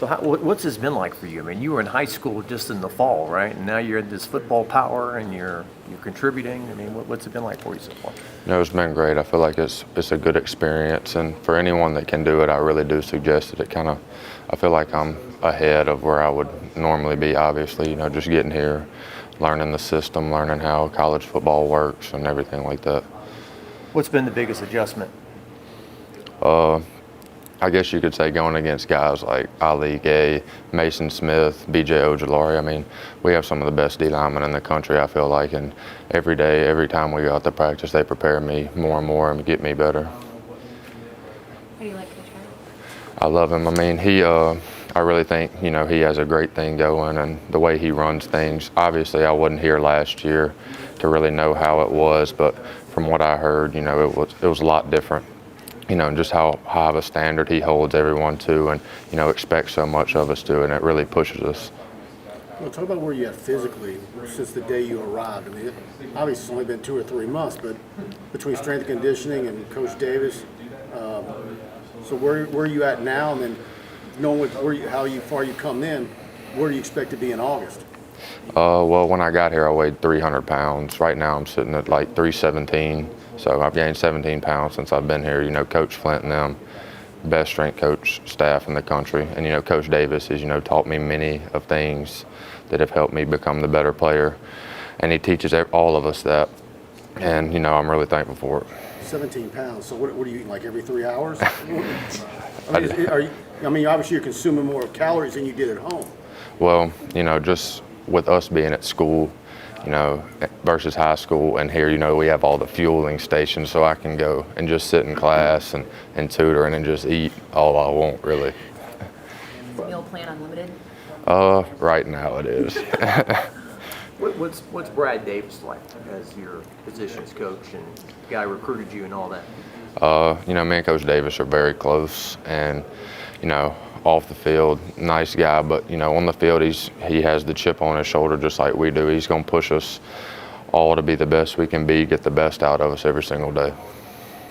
So what's this been like for you? I mean, you were in high school just in the fall, right? And now you're in this football power and you're contributing. I mean, what's it been like for you so far? It's been great. I feel like it's a good experience, and for anyone that can do it, I really do suggest it. I feel like I'm ahead of where I would normally be, obviously, just getting here, learning the system, learning how college football works and everything like that. What's been the biggest adjustment? I guess you could say going against guys like Ali Gay, Mason Smith, B.J. Ojulari. I mean, we have some of the best D linemen in the country, I feel like, and every day, every time we go out to practice, they prepare me more and more and get me better. How do you like Coach Campbell? I love him. I mean, I really think, he has a great thing going, and the way he runs things. Obviously, I wasn't here last year to really know how it was, but from what I heard, it was a lot different. And just how high of a standard he holds everyone to, and expects so much of us to, and it really pushes us. Well, talk about where you're at physically since the day you arrived. I mean, obviously it's only been 2 or 3 months, but between strength and conditioning and Coach Davis, so where are you at now? And then knowing how far you come in, where do you expect to be in August? Well, when I got here, I weighed 300 pounds. Right now, I'm sitting at like 317. So I've gained 17 pounds since I've been here. Coach Flint and them, best strength coach staff in the country. And, Coach Davis has, taught me many of things that have helped me become the better player. And he teaches all of us that. And, I'm really thankful for it. 17 pounds. So what are you eating, like every 3 hours? I mean, obviously you're consuming more calories than you did at home. Well, just with us being at school, versus high school, and here, we have all the fueling stations, so I can go and just sit in class and tutor and just eat all I want, really. Is the meal plan unlimited? Right now it is. What's Brad Davis like as your positions coach and guy recruited you and all that? Me and Coach Davis are very close, and off the field, nice guy, but on the field he has the chip on his shoulder just like we do. He's going to push us all to be the best we can be, get the best out of us every single day.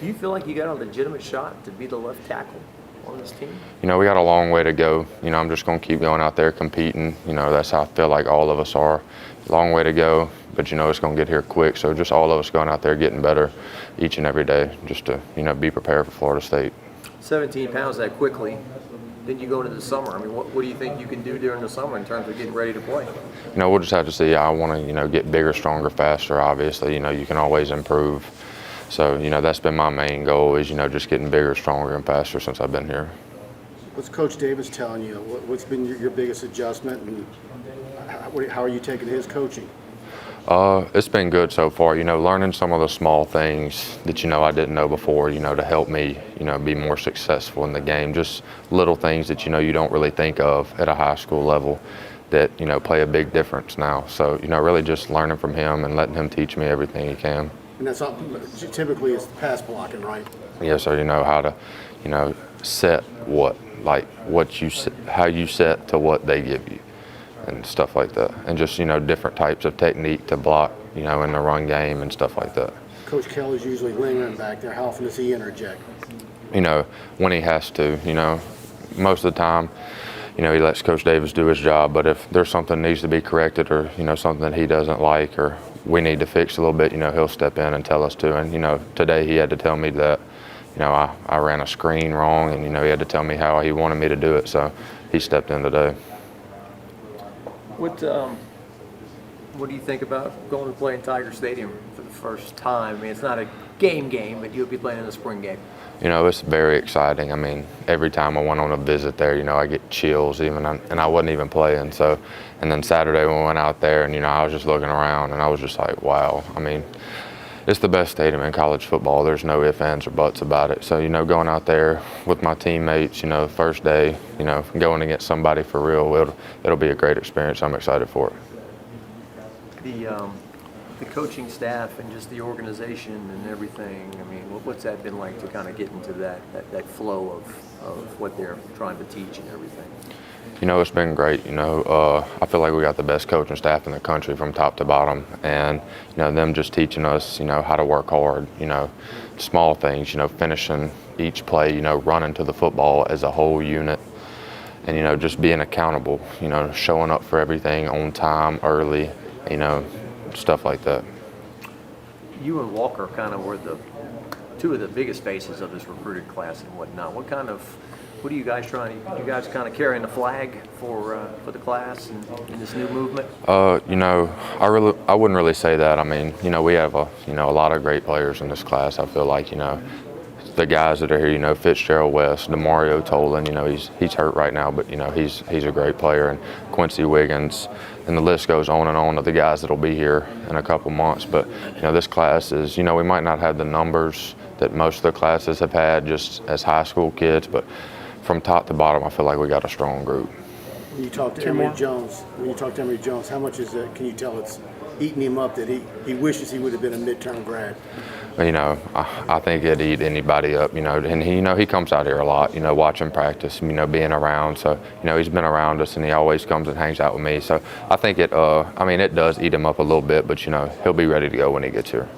Do you feel like you got a legitimate shot to be the left tackle on this team? We got a long way to go. I'm just going to keep going out there competing. That's how I feel like all of us are. Long way to go, but it's going to get here quick. So just all of us going out there getting better each and every day, just to be prepared for Florida State. 17 pounds that quickly. Then you go into the summer. I mean, what do you think you can do during the summer in terms of getting ready to play? We'll just have to see. I want to, get bigger, stronger, faster. Obviously, you can always improve. So, that's been my main goal is, just getting bigger, stronger, and faster since I've been here. What's Coach Davis telling you? What's been your biggest adjustment, and how are you taking his coaching? It's been good so far, learning some of the small things that, I didn't know before, to help me, be more successful in the game. Just little things that, you don't really think of at a high school level that, play a big difference now. So, really just learning from him and letting him teach me everything he can. And that's not, typically it's pass blocking, right? Yeah, so how to, set how you set to what they give you. And stuff like that, and just different types of technique to block in the run game and stuff like that. Coach Kelly's usually lingering back there. How often does he interject? When he has to. Most of the time, he lets Coach Davis do his job. But if there's something that needs to be corrected, or something that he doesn't like, or we need to fix a little bit, he'll step in and tell us to. And today he had to tell me that I ran a screen wrong, and he had to tell me how he wanted me to do it. So he stepped in today. What do you think about going to play in Tiger Stadium for the first time? I mean, it's not a game, but you'll be playing in the spring game. It's very exciting. I mean, every time I went on a visit there, I get chills and I wasn't even playing. So, and then Saturday when we went out there, and I was just looking around, and I was just like, wow. I mean, it's the best stadium in college football. There's no ifs, ands, or buts about it. So, going out there with my teammates, first day, going against somebody for real, it'll be a great experience. I'm excited for it. The coaching staff and just the organization and everything, I mean, what's that been like to kind of get into that flow of what they're trying to teach and everything? It's been great. I feel like we got the best coaching staff in the country from top to bottom, and them just teaching us, how to work hard. Small things. Finishing each play. Running to the football as a whole unit. and you know, just being accountable. You know, showing up for everything on time, early. You know, stuff like that. You and Walker kind of were the two of the biggest faces of this recruited class and whatnot. What are you guys trying? You guys kind of carrying the flag for the class and in this new movement? You know, I wouldn't really say that. I mean, you know, we have a lot of great players in this class. I feel like, you know, the guys that are here, you know, Fitzgerald West, DeMario Tolan, you know, he's hurt right now, but you know, he's a great player, and Quincy Wiggins, and the list goes on and on of the guys that'll be here in a couple months. But you know, this class is, you know, we might not have the numbers that most of the classes have had just as high school kids, but from top to bottom, I feel like we got a strong group. When you talk to Emory Jones, how much is that? Can you tell it's eating him up that he wishes he would have been a midterm grad? You know, I think it'd eat anybody up, you know, and he comes out here a lot, you know, watching practice, you know, being around. So, you know, he's been around us and he always comes and hangs out with me. So I think it does eat him up a little bit, but, you know, he'll be ready to go when he gets here.